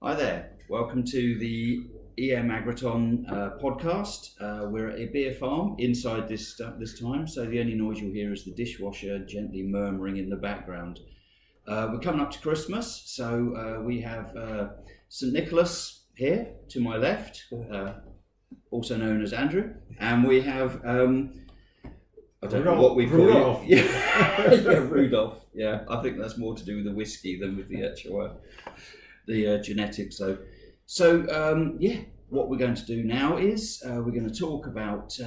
Hi there, welcome to the EM AGRITON podcast. We're at a beer farm inside this time, so the only noise you'll hear is the dishwasher gently murmuring in the background. We're coming up to Christmas, so we have St Nicholas here to my left, also known as Andrew, and we have, I don't know what we call Rudolph. it. Yeah, Rudolph. Yeah, I think that's more to do with the whiskey than with the actual the genetics. So what we're going to do now is we're going to talk about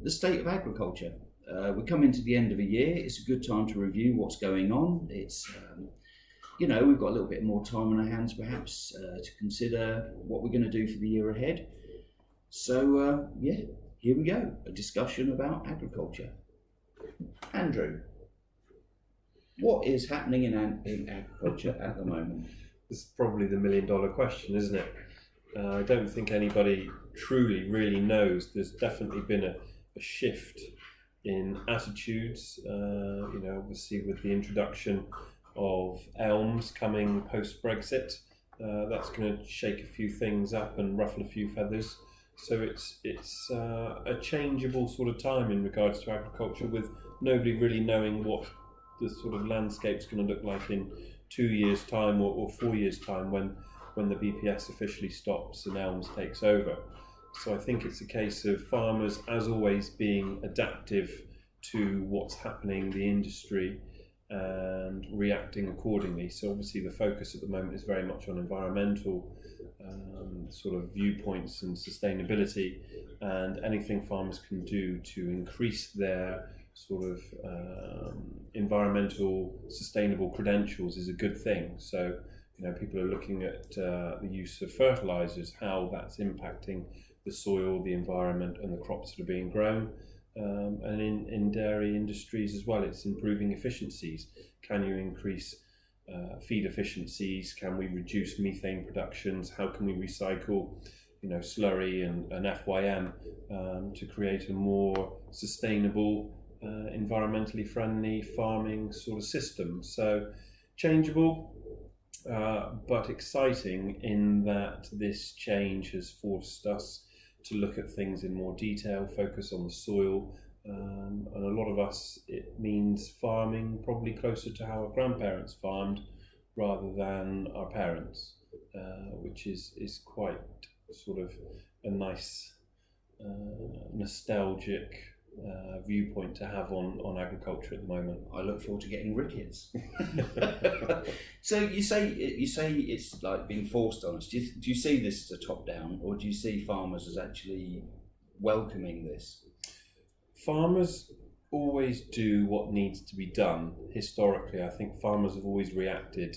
the state of agriculture. We're coming to the end of a year. It's a good time to review what's going on. It's we've got a little bit more time on our hands perhaps to consider what we're going to do for the year ahead. So here we go, a discussion about agriculture. Andrew, what is happening in agriculture at the moment? It's probably the $1 million question, isn't it? I don't think anybody truly really knows. There's definitely been a shift in attitudes, obviously with the introduction of elms coming post-Brexit. That's going to shake a few things up and ruffle a few feathers. So it's a changeable sort of time in regards to agriculture, with nobody really knowing what the sort of landscape's going to look like in 2 years' time or 4 years' time when the BPS officially stops and elms takes over. So I think it's a case of farmers, as always, being adaptive to what's happening in the industry and reacting accordingly. So obviously the focus at the moment is very much on environmental sort of viewpoints and sustainability, and anything farmers can do to increase their sort of environmental sustainable credentials is a good thing. So people are looking at the use of fertilizers, how that's impacting the soil, the environment and the crops that are being grown, and in dairy industries as well, it's improving efficiencies. Can you increase feed efficiencies? Can we reduce methane productions? How can we recycle slurry and FYM to create a more sustainable, environmentally friendly farming sort of system? So changeable, but exciting in that this change has forced us to look at things in more detail, focus on the soil, and a lot of us, it means farming probably closer to how our grandparents farmed rather than our parents, which is quite sort of a nice nostalgic viewpoint to have on agriculture at the moment. I look forward to getting rickets. So you say it's like being forced on us. Do you see this as a top down, or do you see farmers as actually welcoming this? Farmers always do what needs to be done. Historically, I think farmers have always reacted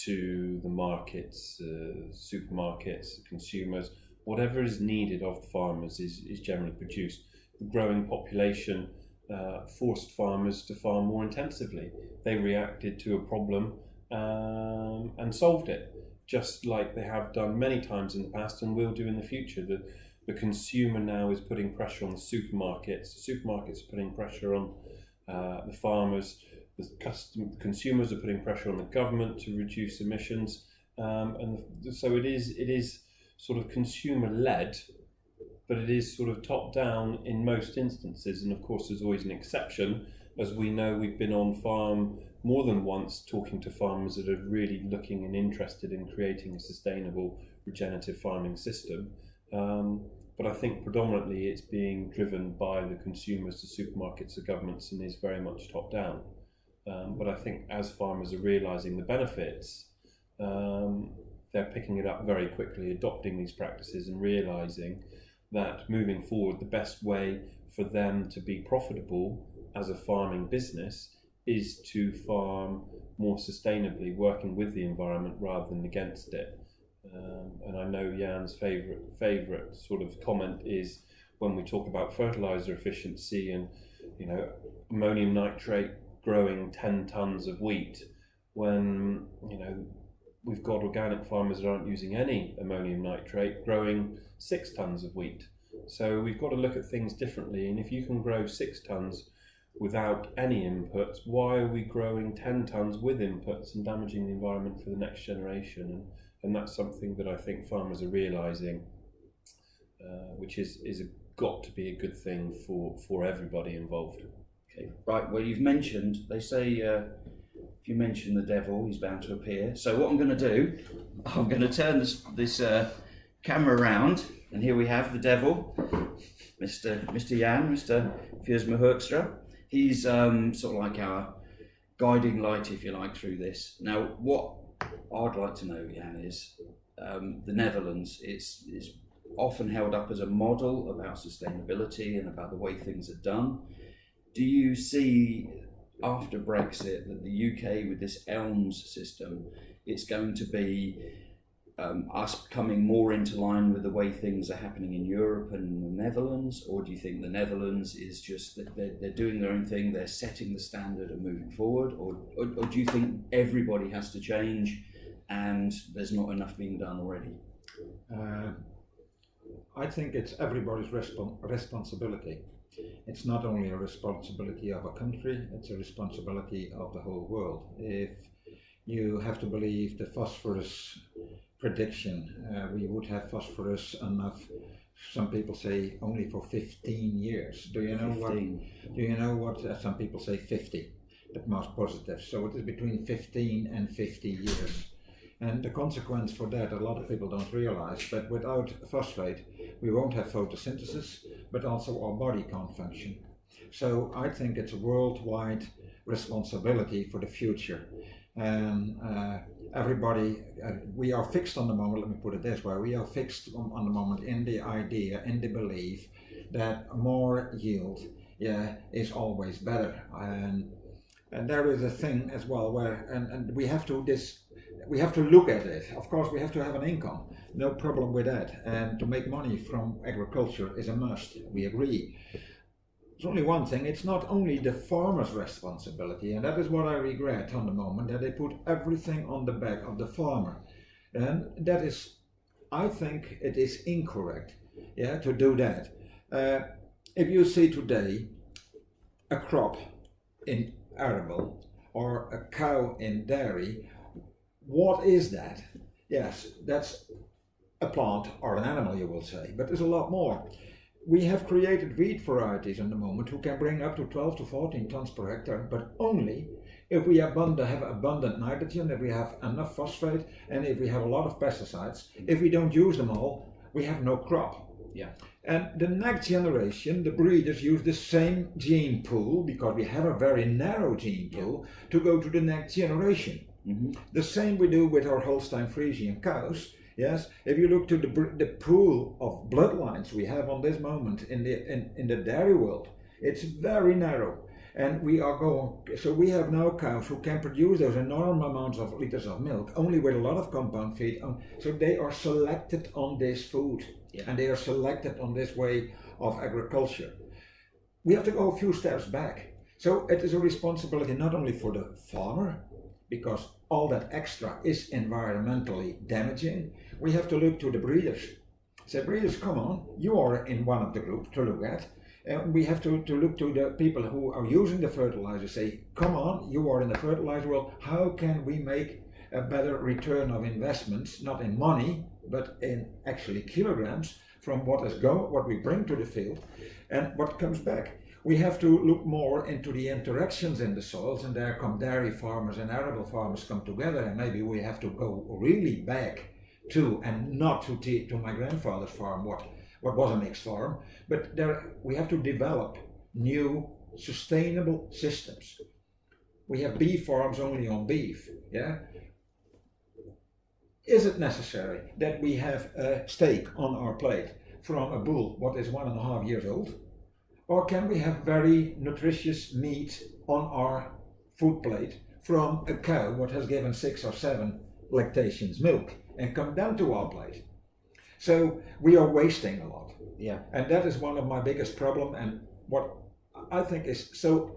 to the markets, supermarkets, consumers. Whatever is needed of the farmers is generally produced. The growing population forced farmers to farm more intensively. They reacted to a problem and solved it, just like they have done many times in the past and will do in the future. The consumer now is putting pressure on the supermarkets. The supermarkets are putting pressure on the farmers. The consumers are putting pressure on the government to reduce emissions, so it is sort of consumer led, but it is sort of top down in most instances. And of course there's always an exception. As we know, we've been on farm more than once talking to farmers that are really looking and interested in creating a sustainable regenerative farming system. But I think predominantly it's being driven by the consumers, the supermarkets, the governments, and is very much top down. But I think as farmers are realising the benefits, they're picking it up very quickly, adopting these practices and realising that moving forward, the best way for them to be profitable as a farming business is to farm more sustainably, working with the environment rather than against it. And I know Jan's favourite sort of comment is when we talk about fertiliser efficiency and ammonium nitrate growing 10 tonnes of wheat, when we've got organic farmers that aren't using any ammonium nitrate growing 6 tonnes of wheat. So we've got to look at things differently, and if you can grow 6 tonnes without any inputs, why are we growing 10 tonnes with inputs and damaging the environment for the next generation? and that's something that I think farmers are realising, which is got to be a good thing for everybody involved. Okay, right. Well, you've mentioned, they say if you mention the devil, he's bound to appear. So what I'm going to do, I'm going to turn this camera around, and here we have the devil, Mr. Jan, Mr. Fjersma Hoekstra. He's sort of like our guiding light, if you like, through this. Now, what I'd like to know, Jan, is the Netherlands is often held up as a model about sustainability and about the way things are done. Do you see, after Brexit, that the UK, with this ELMS system, it's going to be us coming more into line with the way things are happening in Europe and the Netherlands? Or do you think the Netherlands is just that they're doing their own thing, they're setting the standard and moving forward? Or do you think everybody has to change and there's not enough being done already? I think it's everybody's responsibility. It's not only a responsibility of a country, it's a responsibility of the whole world. If you have to believe the phosphorus prediction, we would have phosphorus enough, some people say only for 15 years. Do you know what some people say 50, the most positive. So it is between 15 and 50 years. And the consequence for that, a lot of people don't realize, but without phosphate, we won't have photosynthesis, but also our body can't function. So I think it's a worldwide responsibility for the future. And everybody, we are fixed on the moment, let me put it this way, we are fixed on the moment in the idea, in the belief that more yield is always better. And there is a thing as well where, and we have to look at it. Of course, we have to have an income, no problem with that. And to make money from agriculture is a must, we agree. There's only one thing, it's not only the farmer's responsibility, and that is what I regret on the moment, that they put everything on the back of the farmer. And that is, I think it is incorrect, to do that. If you see today a crop in arable or a cow in dairy, what is that? Yes, that's a plant or an animal, you will say, but there's a lot more. We have created wheat varieties in the moment who can bring up to 12 to 14 tons per hectare, but only if we have abundant nitrogen, if we have enough phosphate, and if we have a lot of pesticides. If we don't use them all, we have no crop. Yeah. And the next generation, the breeders use the same gene pool, because we have a very narrow gene pool, to go to the next generation. Mm-hmm. The same we do with our Holstein Friesian cows. Yes, if you look to the pool of bloodlines we have on this moment in the dairy world, it's very narrow, and we are going. So we have now cows who can produce those enormous amounts of liters of milk only with a lot of compound feed. So they are selected on this food, and they are selected on this way of agriculture. We have to go a few steps back. So it is a responsibility not only for the farmer, because all that extra is environmentally damaging. We have to look to the breeders. Say, breeders, come on, you are in one of the group to look at. And we have to look to the people who are using the fertilizer. Say, come on, you are in the fertilizer world. How can we make a better return of investments, not in money, but in actually kilograms from what we bring to the field and what comes back? We have to look more into the interactions in the soils, and there come dairy farmers and arable farmers come together, and maybe we have to go really back to, and not to my grandfather's farm, what was a mixed farm, but we have to develop new sustainable systems. We have beef farms only on beef, Is it necessary that we have a steak on our plate from a bull what is 1.5 years old? Or can we have very nutritious meat on our food plate from a cow what has given 6 or 7 lactations milk and come down to our plate? So we are wasting a lot. Yeah. And that is one of my biggest problems, and what I think is so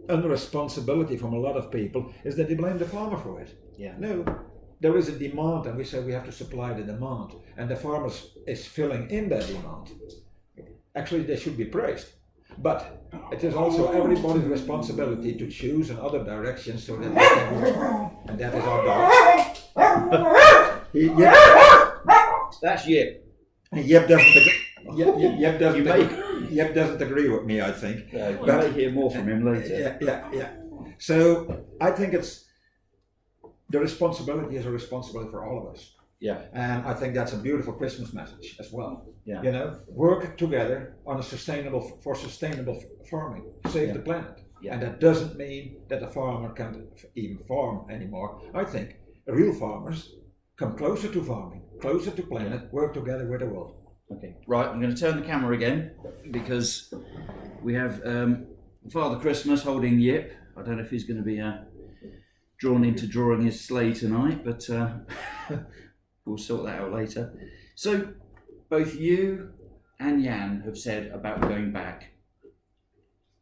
under responsibility from a lot of people is that they blame the farmer for it. Yeah. No, there is a demand, and we say we have to supply the demand, and the farmers is filling in that demand. Actually, they should be praised. But it is also everybody's responsibility to choose in other directions so that they can work. And that is our goal. That's Yip. Yep doesn't agree. Yep doesn't agree with me, I think. You may hear more from him later. Yeah. So I think the responsibility is a responsibility for all of us. Yeah. And I think that's a beautiful Christmas message as well. Yeah. You know, work together on sustainable farming, save the planet. Yeah. And that doesn't mean that the farmer can't even farm anymore. I think real farmers come closer to farming, closer to planet, work together with the world. Okay, right, I'm going to turn the camera again because we have Father Christmas holding Yip. I don't know if he's going to be drawn into drawing his sleigh tonight, but we'll sort that out later. So, both you and Jan have said about going back.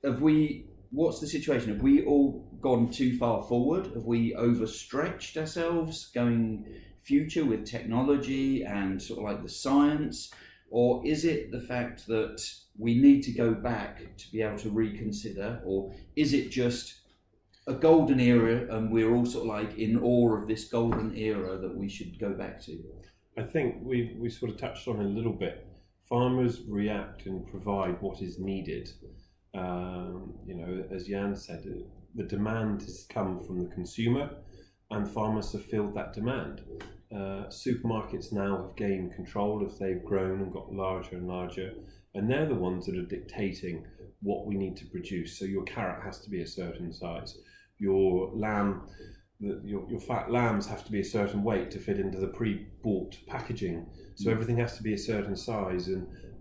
What's the situation? Have we all gone too far forward? Have we overstretched ourselves going future with technology and sort of like the science? Or is it the fact that we need to go back to be able to reconsider? Or is it just a golden era and we're all sort of like in awe of this golden era that we should go back to? I think we sort of touched on it a little bit. Farmers react and provide what is needed. As Jan said, the demand has come from the consumer and farmers have filled that demand. Supermarkets now have gained control as they've grown and got larger and larger, and they're the ones that are dictating what we need to produce. So your carrot has to be a certain size, your lamb, your fat lambs have to be a certain weight to fit into the pre-bought packaging. So everything has to be a certain size,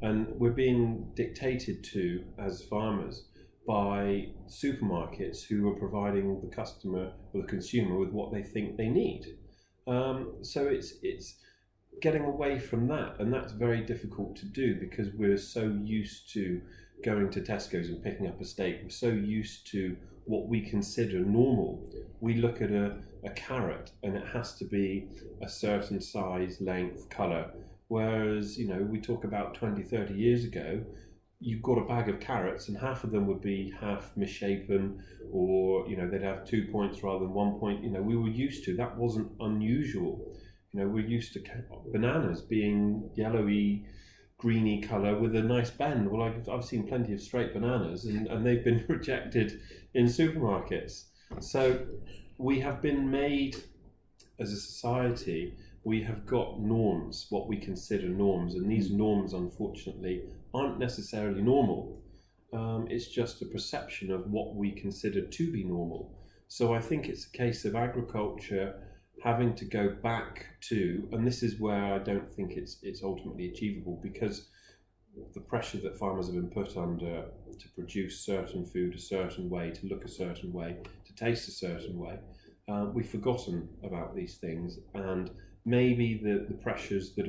and we're being dictated to as farmers by supermarkets who are providing the customer or the consumer with what they think they need. So it's getting away from that, and that's very difficult to do because we're so used to going to Tesco's and picking up a steak. We're so used to what we consider normal. We look at a carrot and it has to be a certain size, length, colour. Whereas, we talk about 20, 30 years ago, you've got a bag of carrots and half of them would be half misshapen, or they'd have 2 points rather than 1 point. We were used to that. Wasn't unusual. We're used to bananas being yellowy, greeny colour with a nice bend. Well, I've seen plenty of straight bananas and they've been rejected in supermarkets. So we have been made, as a society, we have got norms, what we consider norms, and these norms, unfortunately, aren't necessarily normal. It's just a perception of what we consider to be normal. So I think it's a case of agriculture having to go back to, and this is where I don't think it's ultimately achievable, because the pressure that farmers have been put under to produce certain food a certain way, to look a certain way, to taste a certain way, we've forgotten about these things. And maybe the pressures that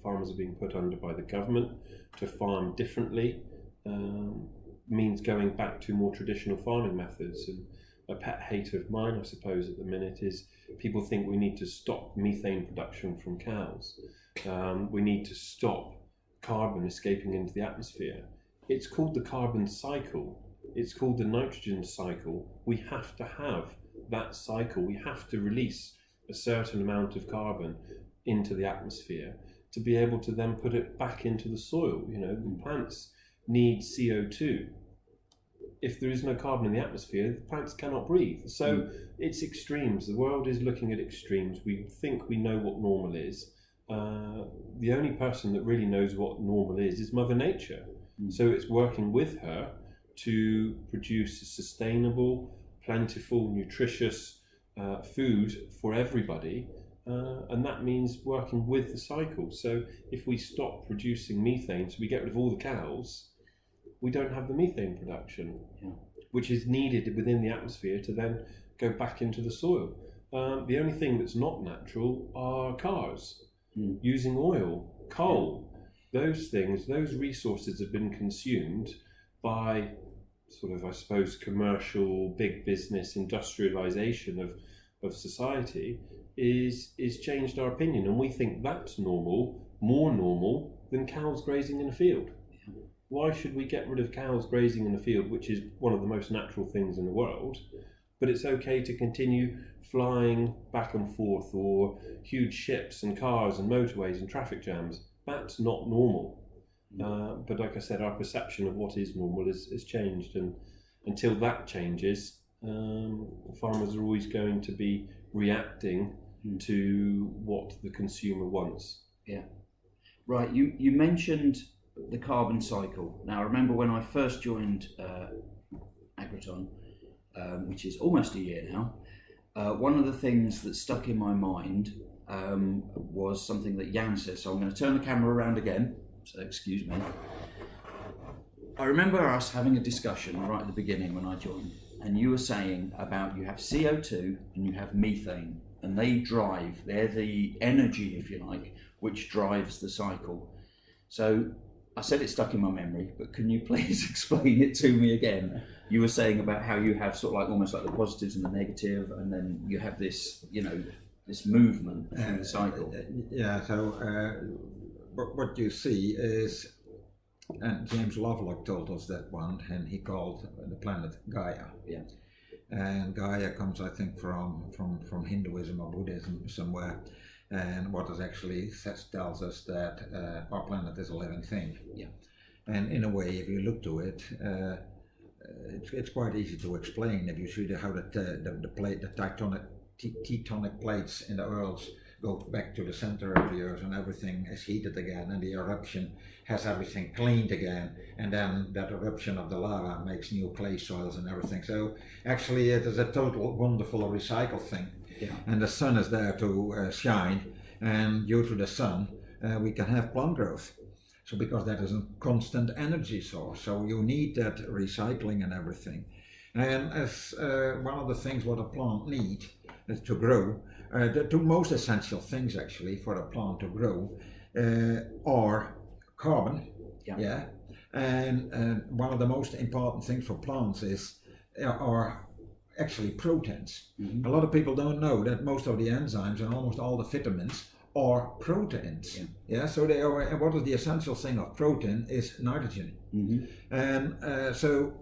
farmers are being put under by the government to farm differently means going back to more traditional farming methods. And a pet hate of mine, I suppose, at the minute is people think we need to stop methane production from cows. We need to stop carbon escaping into the atmosphere. It's called the carbon cycle. It's called the nitrogen cycle. We have to have that cycle. We have to release a certain amount of carbon into the atmosphere to be able to then put it back into the soil. The plants need CO2. If there is no carbon in the atmosphere, the plants cannot breathe. So it's extremes. The world is looking at extremes. We think we know what normal is. The only person that really knows what normal is Mother Nature. So it's working with her to produce a sustainable, plentiful, nutritious food for everybody. And that means working with the cycle. So if we stop producing methane, so we get rid of all the cows, we don't have the methane production, which is needed within the atmosphere to then go back into the soil. The only thing that's not natural are cars, using oil, coal. Those things, those resources have been consumed by sort of, I suppose, commercial, big business, industrialization of society is changed our opinion. And we think that's normal, more normal than cows grazing in a field. Why should we get rid of cows grazing in a field, which is one of the most natural things in the world, but it's okay to continue flying back and forth, or huge ships and cars and motorways and traffic jams. That's not normal. But like I said, our perception of what is normal is changed, and until that changes, farmers are always going to be reacting to what the consumer wants. Yeah. Right, you mentioned the carbon cycle. Now, I remember when I first joined Agriton, which is almost a year now, one of the things that stuck in my mind was something that Jan says. So I'm going to turn the camera around again, so excuse me. I remember us having a discussion right at the beginning when I joined, and you were saying about you have CO2 and you have methane, and they're the energy, if you like, which drives the cycle. So I said it stuck in my memory, but can you please explain it to me again? You were saying about how you have sort of like almost like the positives and the negative, and then you have this, this movement through the cycle. What you see is, and James Lovelock told us that one, and he called the planet Gaia. Yeah. And Gaia comes, I think, from Hinduism or Buddhism somewhere. And what it actually tells us that our planet is a living thing. Yeah. And in a way, if you look to it, it's quite easy to explain. If you see how the tectonic plates in the worlds go back to the center of the earth, and everything is heated again, and the eruption has everything cleaned again, and then that eruption of the lava makes new clay soils and everything. So actually it is a total wonderful recycle thing. Yeah. And the sun is there to shine, and due to the sun we can have plant growth. So because that is a constant energy source, so you need that recycling and everything. And as one of the things what a plant needs to grow, the two most essential things actually for a plant to grow are carbon, and one of the most important things for plants are actually proteins. Mm-hmm. A lot of people don't know that most of the enzymes and almost all the vitamins are proteins. So they are. And what is the essential thing of protein is nitrogen. Mm-hmm. And so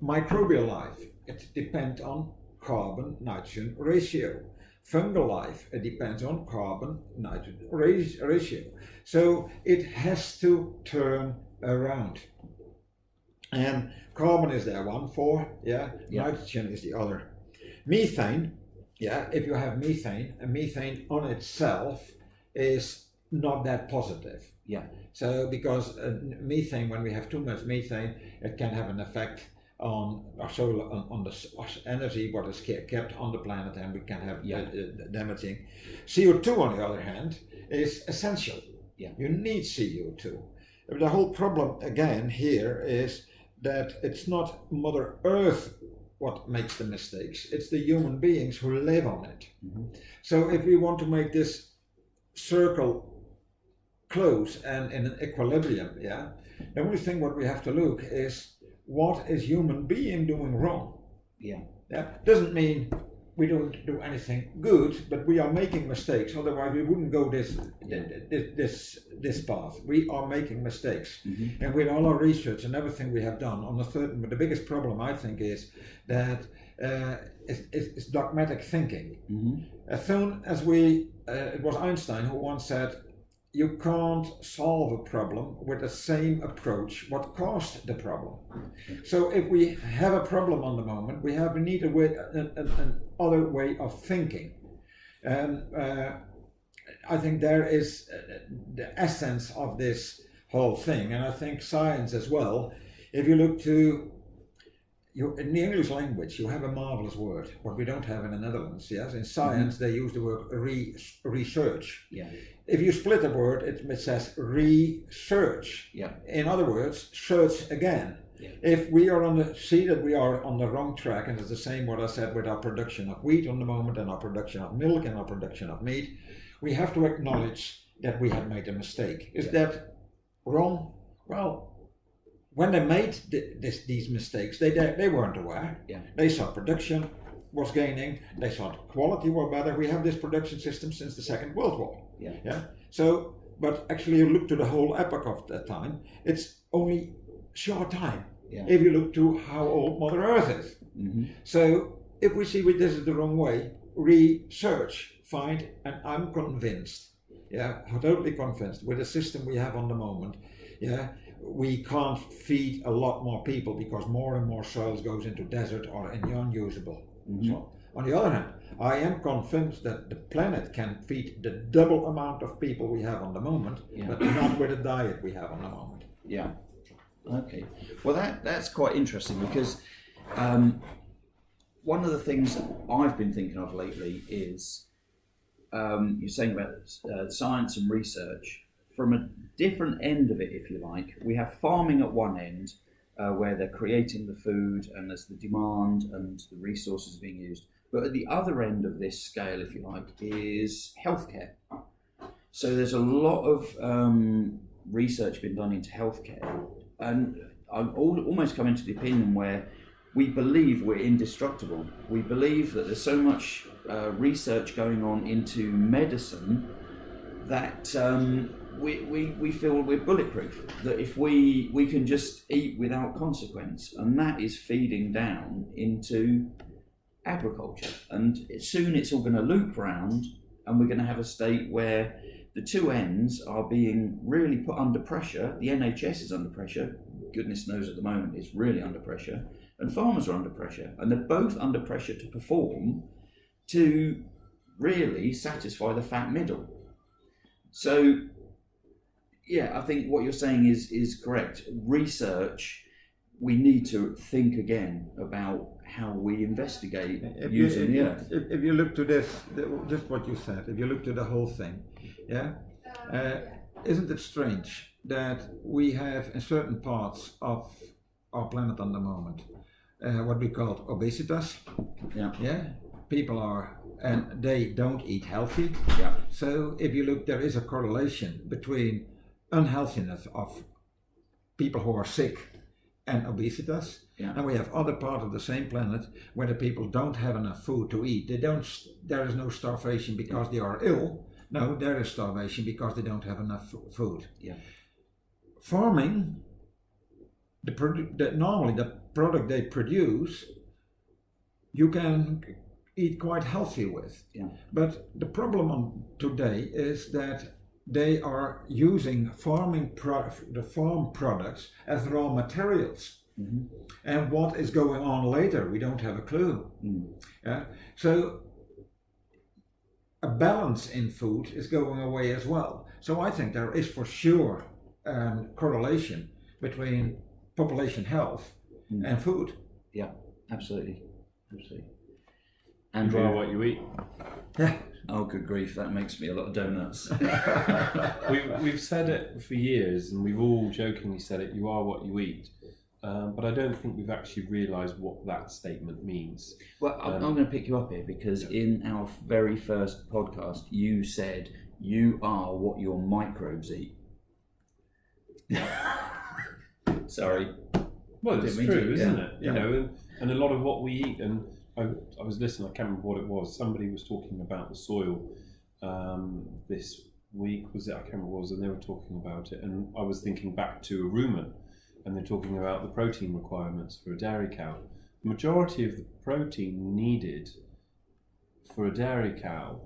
microbial life, it depends on carbon-nitrogen ratio. Fungal life, it depends on carbon-nitrogen ratio. So it has to turn around. And carbon is there one for, nitrogen is the other. Methane, if you have methane, and methane on itself is not that positive. Yeah. So because methane, when we have too much methane, it can have an effect on our solar, on the energy what is kept on the planet, and we can have damaging. CO2 on the other hand is essential. Yeah. You need CO2. The whole problem again here is that it's not Mother Earth what makes the mistakes, it's the human beings who live on it. Mm-hmm. So if we want to make this circle close and in an equilibrium, the only thing what we have to look is what is human being doing wrong. Doesn't mean we don't do anything good, but we are making mistakes. Otherwise, we wouldn't go this path. We are making mistakes, and with all our research and everything we have done on but the biggest problem I think is that it's dogmatic thinking. As soon as it was Einstein who once said, you can't solve a problem with the same approach what caused the problem. So if we have a problem on the moment, we need an other way of thinking. And I think there is the essence of this whole thing. And I think science as well, if you look to in the English language, you have a marvelous word, what we don't have in the Netherlands. Yes, in science they use the word research. If you split a word, it says research. In other words, search again. If we are see that we are on the wrong track, and it's the same what I said with our production of wheat on the moment, and our production of milk, and our production of meat, we have to acknowledge that we have made a mistake. Is that wrong? Well, when they made these mistakes, they weren't aware. They saw production was gaining, they saw quality were better. We have this production system since the Second World War. So, but actually you look to the whole epoch of that time, it's only short time. If you look to how old Mother Earth is. So if we see this is the wrong way, research, find, and I'm convinced, totally convinced with the system we have on the moment, we can't feed a lot more people because more and more soils goes into desert or in the unusable. Mm-hmm. So, on the other hand, I am convinced that the planet can feed the double amount of people we have on the moment, but not with the diet we have on the moment. Yeah. Okay. Well, that's quite interesting because one of the things I've been thinking of lately is you're saying about science and research. From a different end of it, if you like, we have farming at one end where they're creating the food and there's the demand and the resources being used. But at the other end of this scale, if you like, is healthcare. So there's a lot of research been done into healthcare, and I'm almost coming to the opinion where we believe we're indestructible. We believe that there's so much research going on into medicine that we feel we're bulletproof, that if we can just eat without consequence, and that is feeding down into agriculture. And soon it's all going to loop round, and we're going to have a state where the two ends are being really put under pressure. The NHS is under pressure, goodness knows at the moment it's really under pressure, and farmers are under pressure, and they're both under pressure to perform to really satisfy the fat middle. So I think what you're saying is correct. Research, we need to think again about how we investigate using the earth. If you look to this, just what you said, if you look to the whole thing, isn't it strange that we have in certain parts of our planet on the moment what we call obesitas? People are, and they don't eat healthy. So if you look, there is a correlation between unhealthiness of people who are sick and obesitas. And we have other parts of the same planet where the people don't have enough food to eat. There is no starvation because they are ill. No, there is starvation because they don't have enough food. Farming, normally the product they produce, you can eat quite healthy with. But the problem today is that they are using the farm products as raw materials. Mm-hmm. And what is going on later, we don't have a clue. So a balance in food is going away as well. So I think there is for sure correlation between population health and food. Yeah, absolutely. And you are what you eat. Oh, good grief, that makes me a lot of donuts. We've said it for years, and we've all jokingly said it, you are what you eat. But I don't think we've actually realised what that statement means. Well, I'm going to pick you up here because in our very first podcast, you said you are what your microbes eat. Sorry. Well, it's true, isn't it? You know, and a lot of what we eat, and I was listening, I can't remember what it was, somebody was talking about the soil this week, was it? I can't remember what it was, and they were talking about it, and I was thinking back to a rumen, and they're talking about the protein requirements for a dairy cow. The majority of the protein needed for a dairy cow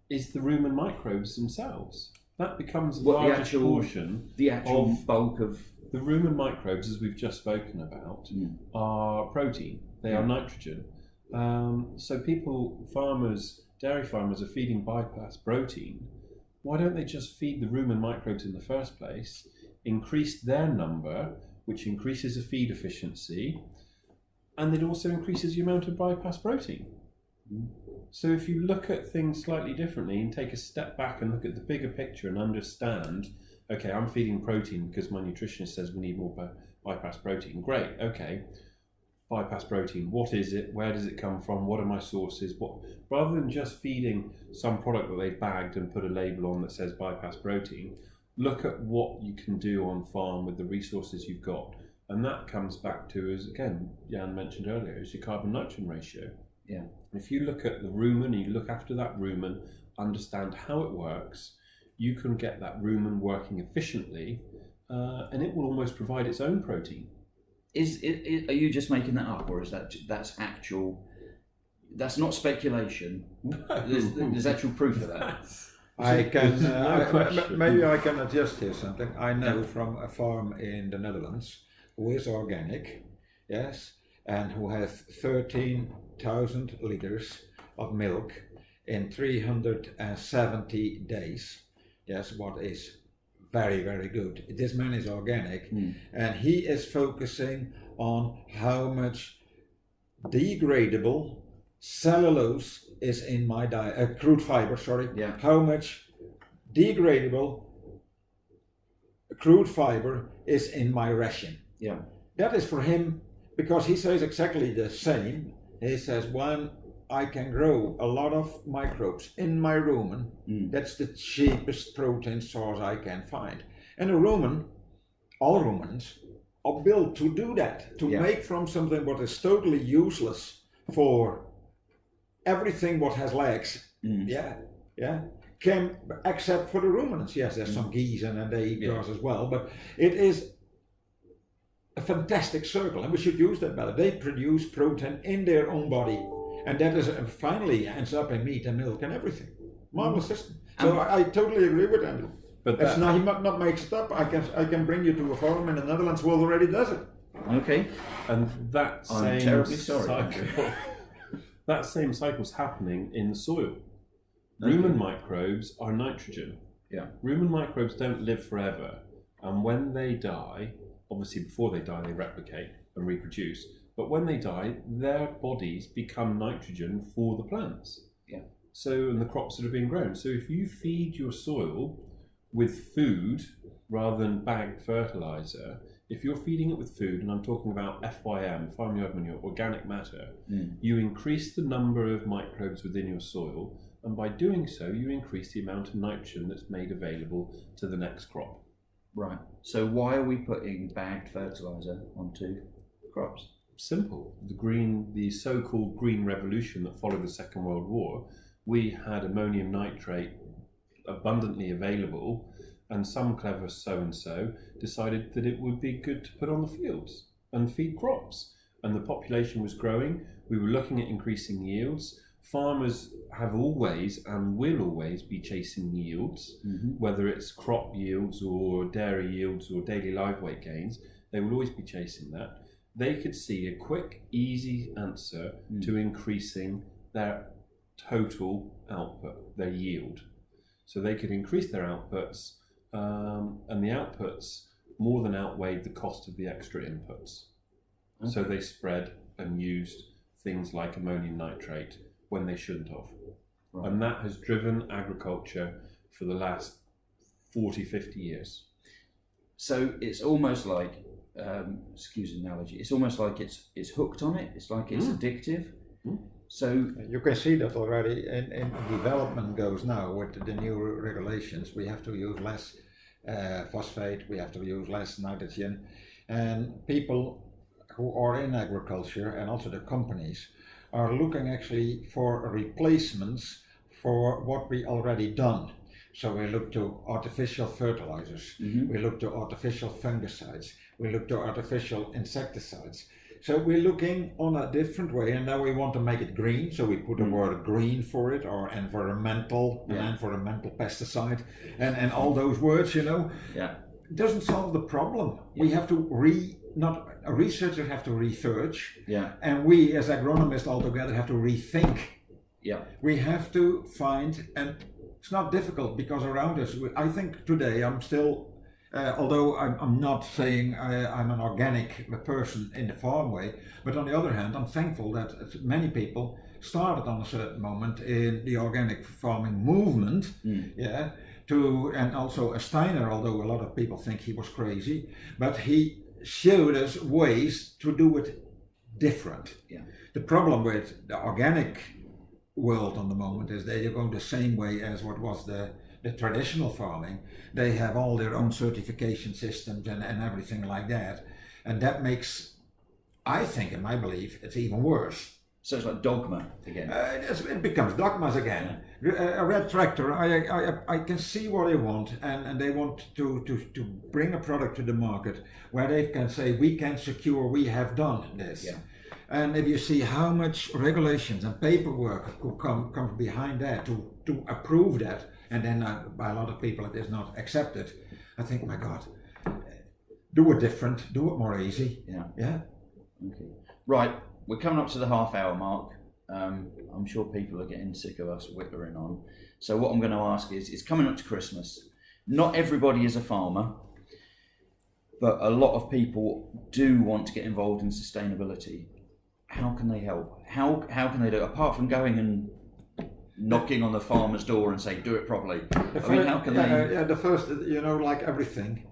is the rumen microbes themselves. That becomes the largest portion. The actual bulk of the rumen microbes, as we've just spoken about, are protein. They are nitrogen. So dairy farmers are feeding bypass protein. Why don't they just feed the rumen microbes in the first place, increase their number, which increases the feed efficiency, and it also increases the amount of bypass protein. So if you look at things slightly differently and take a step back and look at the bigger picture and understand, okay, I'm feeding protein because my nutritionist says we need more bypass protein. Great, okay. Bypass protein, what is it? Where does it come from? What are my sources? Rather than just feeding some product that they've bagged and put a label on that says bypass protein, look at what you can do on farm with the resources you've got. And that comes back to, as again, Jan mentioned earlier, is your carbon-nitrogen ratio. Yeah. If you look at the rumen, and you look after that rumen, understand how it works, you can get that rumen working efficiently, and it will almost provide its own protein. Are you just making that up, or is that's actual That's not speculation. No. There's actual proof of that. I can no question. maybe I can adjust here something. I know from a farm in the Netherlands who is organic, yes, and who has 13,000 liters of milk in 370 days. Yes, what is very, very good. This man is organic, and he is focusing on how much degradable cellulose is in my diet, crude fiber, sorry. Yeah. How much degradable crude fiber is in my ration. Yeah. That is for him, because he says exactly the same. He says, when I can grow a lot of microbes in my rumen, that's the cheapest protein source I can find. And a rumen, all rumens, are built to do that, to make from something what is totally useless for everything what has legs, can, except for the ruminants. Yes, there's some geese and they eat grass as well, but it is a fantastic circle, and we should use that better. They produce protein in their own body, and that is finally ends up in meat and milk and everything. Marvelous system. So I totally agree with Andrew. But he might not makes it up. I can bring you to a farm in the Netherlands who already does it. Okay. And that I'm same terribly sorry. cycle, that same cycle's happening in the soil. Rumen microbes are nitrogen. Yeah. Rumen microbes don't live forever, and when they die, obviously before they die they replicate and reproduce, but when they die, their bodies become nitrogen for the plants. Yeah. So, and the crops that are being grown. So if you feed your soil with food rather than bagged fertilizer, if you're feeding it with food, and I'm talking about FYM, farmyard manure, organic matter, you increase the number of microbes within your soil, and by doing so, you increase the amount of nitrogen that's made available to the next crop. Right. So why are we putting bagged fertilizer onto crops? Simple. The so-called green revolution that followed the Second World War, we had ammonium nitrate abundantly available, and some clever so-and-so decided that it would be good to put on the fields and feed crops. And the population was growing. We were looking at increasing yields. Farmers have always and will always be chasing yields, whether it's crop yields or dairy yields or daily live weight gains. They will always be chasing that. They could see a quick, easy answer to increasing their total output, their yield. So they could increase their outputs, and the outputs more than outweighed the cost of the extra inputs. Okay. So they spread and used things like ammonium nitrate when they shouldn't have. Right. And that has driven agriculture for the last 40, 50 years. So it's almost like, excuse the analogy, it's almost like it's hooked on it, it's like it's addictive. So you can see that already in development goes now with the new regulations. We have to use less phosphate, we have to use less nitrogen, and people who are in agriculture and also the companies are looking actually for replacements for what we already done. So we look to artificial fertilizers, we look to artificial fungicides, we look to artificial insecticides. So we're looking on a different way, and now we want to make it green, so we put the word green for it, or environmental, an environmental pesticide, and all those words, It doesn't solve the problem. We have to researchers have to research, and we as agronomists altogether have to rethink. We have to find, and it's not difficult because around us, I think today I'm still, although I'm not saying I'm an organic person in the farm way, but on the other hand, I'm thankful that many people started on a certain moment in the organic farming movement, and also Steiner, although a lot of people think he was crazy, but he showed us ways to do it different. The problem with the organic world on the moment is they are going the same way as what was the traditional farming. They have all their own certification systems and everything like that, and that makes, I think, in my belief, it's even worse. So it's like dogma again. It becomes dogmas again. A red tractor, I can see what they want, and they want to bring a product to the market where they can say, we can secure, we have done this. And if you see how much regulations and paperwork could come behind that to approve that, and then by a lot of people it is not accepted, I think, my God, do it different, do it more easy. Yeah. Okay. Right, we're coming up to the half-hour mark. I'm sure people are getting sick of us whittering on. So what I'm going to ask is, it's coming up to Christmas. Not everybody is a farmer, but a lot of people do want to get involved in sustainability. How can they help? How can they do it? Apart from going and knocking on the farmer's door and say, do it properly. How can they... the first, like everything,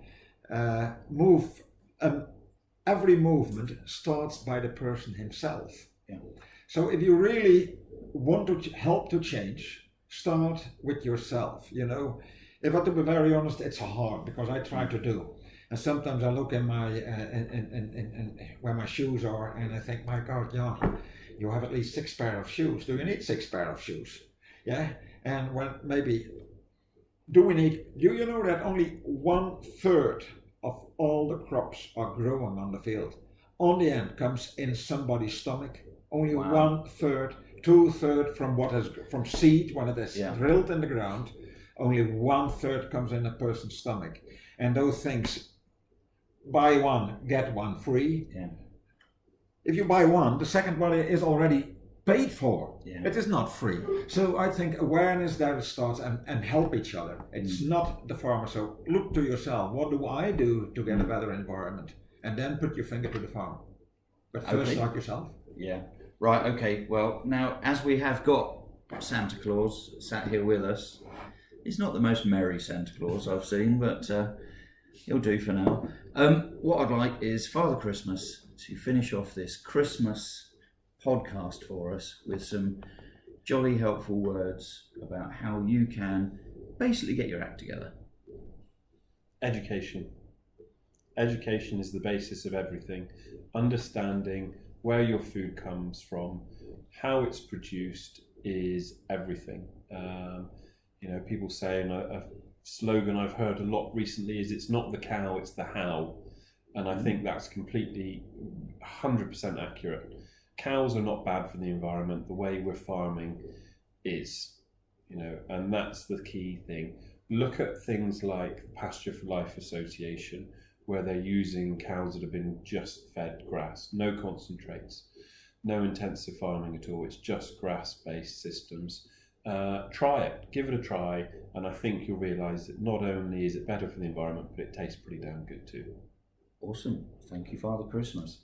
every movement starts by the person himself. Yeah. So if you really want to help to change, start with yourself. If I have to be very honest, it's hard because I try to do. And sometimes I look in my in where my shoes are, and I think, my God, Jan, you have at least 6 pair of shoes. Do you need 6 pair of shoes? Yeah. And do you know that only 1/3 of all the crops are growing on the field? On the end comes in somebody's stomach. Only 1/3, 2/3 from seed when it is drilled in the ground. Only 1/3 comes in a person's stomach, and those things, buy one get one free. Yeah. If you buy one, the second one is already paid for. Yeah. It is not free. So I think awareness there starts and help each other. It's not the farmer. So look to yourself. What do I do to get a better environment? And then put your finger to the farm. But first start yourself. Yeah. Right. Okay. Well, now as we have got Santa Claus sat here with us, he's not the most merry Santa Claus I've seen, but he'll do for now. What I'd like is Father Christmas to finish off this Christmas podcast for us with some jolly helpful words about how you can basically get your act together. Education. Education is the basis of everything. Understanding where your food comes from, how it's produced is everything. People saying a slogan I've heard a lot recently is, it's not the cow, it's the how. And I think that's completely 100% accurate. Cows are not bad for the environment. The way we're farming is, and that's the key thing. Look at things like Pasture for Life Association, where they're using cows that have been just fed grass, no concentrates, no intensive farming at all. It's just grass-based systems. Try it, give it a try, and I think you'll realise that not only is it better for the environment, but it tastes pretty damn good too. Awesome. Thank you, Father Christmas.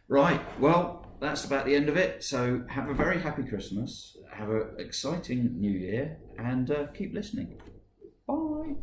Right, well, that's about the end of it. So have a very happy Christmas, have an exciting New Year, and keep listening. Bye.